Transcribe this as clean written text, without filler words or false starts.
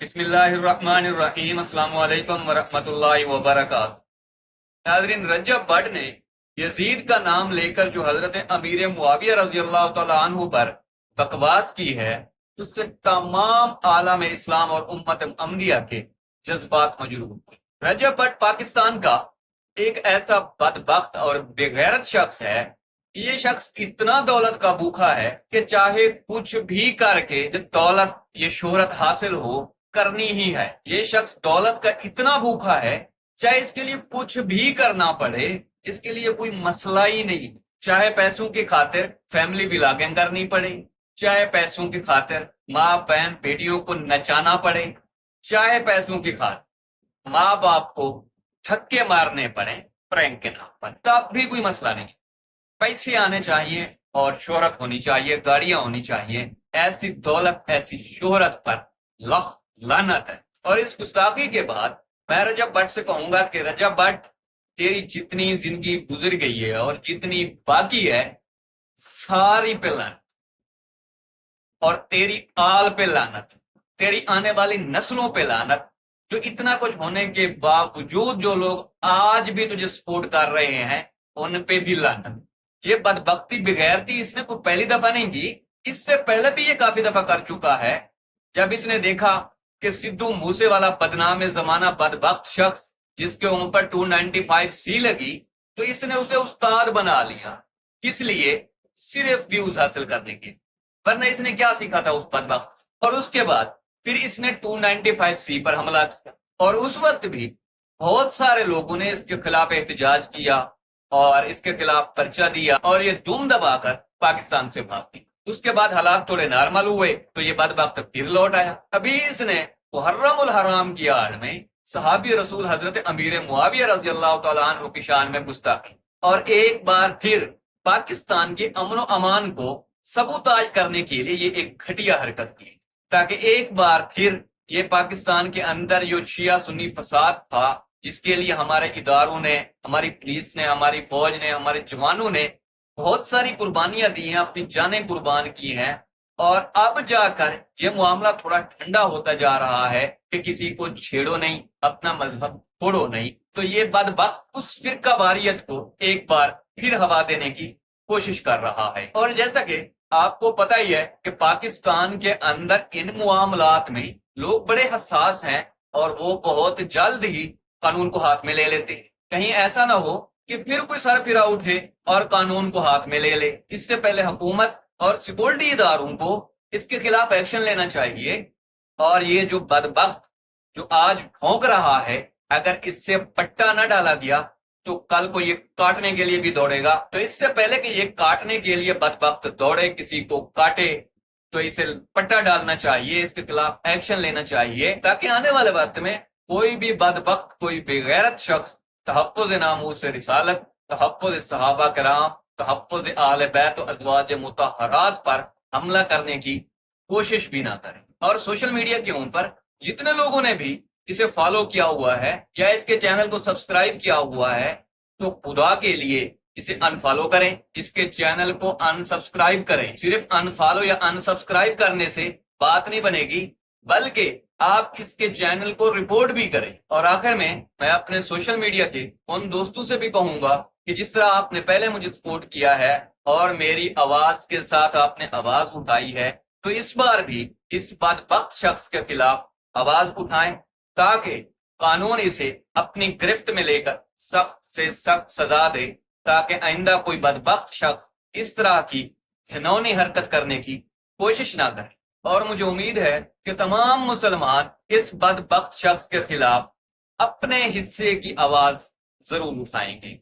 بسم اللہ الرحمن الرحیم۔ السلام علیکم ورحمۃ اللہ وبرکاتہ۔ ناظرین، رجب بٹ نے یزید کا نام لے کر جو حضرت امیر معاویہ رضی اللہ تعالیٰ عنہ پر بکواس کی ہے، اس سے تمام عالم اسلام اور امت محمدیہ کے جذبات مجروح ہوئے۔ رجب بٹ پاکستان کا ایک ایسا بدبخت اور بےغیرت شخص ہے۔ یہ شخص اتنا دولت کا بھوکا ہے کہ چاہے کچھ بھی کر کے جو دولت یہ شہرت حاصل ہو کرنی ہی ہے۔ یہ شخص دولت کا اتنا بھوکا ہے، چاہے اس کے لیے کچھ بھی کرنا پڑے، اس کے لیے کوئی مسئلہ ہی نہیں۔ چاہے پیسوں کی خاطر فیملی بلاگنگ کرنی پڑے، چاہے پیسوں کی خاطر ماں بہن بیٹیوں کو نچانا پڑے، چاہے پیسوں کی خاطر ماں باپ کو دھکے مارنے پڑے پرینک کے نام پر، تب بھی کوئی مسئلہ نہیں۔ پیسے آنے چاہیے اور شہرت ہونی چاہیے، گاڑیاں ہونی چاہیے۔ ایسی دولت، ایسی شہرت پر لخ لعنت ہے۔ اور اس گستاخی کے بعد میں رجب بٹ سے کہوں گا کہ رجب بٹ، تیری جتنی زندگی گزر گئی ہے اور جتنی باقی ہے، ساری پہ لعنت، اور تیری آل پہ لعنت، تیری آنے والی نسلوں پہ لعنت، جو اتنا کچھ ہونے کے باوجود جو لوگ آج بھی تجھے سپورٹ کر رہے ہیں، ان پہ بھی لعنت۔ یہ بدبختی بغیرتی اس نے کوئی پہلی دفعہ نہیں کی، اس سے پہلے بھی یہ کافی دفعہ کر چکا ہے۔ جب اس نے دیکھا کہ سدھو موسے والا بدنام زمانہ بدبخت شخص جس کے اوپر 295 سی لگی، تو اس نے اسے استاد بنا لیا۔ کس لیے؟ صرف ویوز حاصل کرنے کے، ورنہ اس نے کیا سیکھا تھا اس بدبخت۔ اور اس کے بعد پھر اس نے 295 سی پر حملہ کیا، اور اس وقت بھی بہت سارے لوگوں نے اس کے خلاف احتجاج کیا اور اس کے خلاف پرچہ دیا، اور یہ دم دبا کر پاکستان سے بھاگ گئی۔ اس کے بعد حالات تھوڑے نارمل ہوئے تو یہ بدبخت پھر لوٹ آیا۔ ابھی اس نے محرم الحرام کی آڑ میں صحابی رسول حضرت امیر معاویہ رضی اللہ تعالیٰ عنہ کی شان میں گستاخی، اور ایک بار پھر پاکستان کے امن و امان کو سبوتاج کرنے کے لیے یہ ایک گھٹیا حرکت کی، تاکہ ایک بار پھر یہ پاکستان کے اندر جو شیعہ سنی فساد تھا، جس کے لیے ہمارے اداروں نے، ہماری پولیس نے، ہماری فوج نے، ہمارے جوانوں نے بہت ساری قربانیاں دی ہیں، اپنی جانیں قربان کی ہیں، اور اب جا کر یہ معاملہ تھوڑا ٹھنڈا ہوتا جا رہا ہے کہ کسی کو چھیڑو نہیں، اپنا مذہب چھوڑو نہیں۔ تو یہ بدبخت اس فرقہ واریت کو ایک بار پھر ہوا دینے کی کوشش کر رہا ہے۔ اور جیسا کہ آپ کو پتہ ہی ہے کہ پاکستان کے اندر ان معاملات میں لوگ بڑے حساس ہیں، اور وہ بہت جلد ہی قانون کو ہاتھ میں لے لیتے ہیں۔ کہیں ایسا نہ ہو کہ پھر کوئی سر پھرا اٹھے اور قانون کو ہاتھ میں لے لے۔ اس سے پہلے حکومت اور سیکورٹی اداروں کو اس کے خلاف ایکشن لینا چاہیے، اور یہ جو بدبخت جو آج بھونک رہا ہے، اگر اس سے پٹا نہ ڈالا گیا تو کل کو یہ کاٹنے کے لیے بھی دوڑے گا۔ تو اس سے پہلے کہ یہ کاٹنے کے لیے بدبخت دوڑے، کسی کو کاٹے، تو اسے پٹا ڈالنا چاہیے، اس کے خلاف ایکشن لینا چاہیے، تاکہ آنے والے وقت میں کوئی بھی بدبخت، کوئی بےغیرت شخص تحفظ ناموس رسالت، تحفظ صحابہ کرام، تحفظ آل بیت و ازواج مطہرات پر حملہ کرنے کی کوشش بھی نہ کریں۔ اور سوشل میڈیا کے اوپر جتنے لوگوں نے بھی اسے فالو کیا ہوا ہے یا اس کے چینل کو سبسکرائب کیا ہوا ہے، تو خدا کے لیے اسے انفالو کریں، اس کے چینل کو انسبسکرائب کریں۔ صرف انفالو یا انسبسکرائب کرنے سے بات نہیں بنے گی، بلکہ آپ اس کے چینل کو رپورٹ بھی کریں۔ اور آخر میں اپنے سوشل میڈیا کے ان دوستوں سے بھی کہوں گا کہ جس طرح آپ نے پہلے مجھے سپورٹ کیا ہے اور میری آواز کے ساتھ آپ نے آواز اٹھائی ہے، تو اس بار بھی اس بدبخت شخص کے خلاف آواز اٹھائیں، تاکہ قانون اسے اپنی گرفت میں لے کر سخت سے سخت سزا دے، تاکہ آئندہ کوئی بدبخت شخص اس طرح کی گھنونی حرکت کرنے کی کوشش نہ کرے۔ اور مجھے امید ہے کہ تمام مسلمان اس بدبخت شخص کے خلاف اپنے حصے کی آواز ضرور اٹھائیں گے۔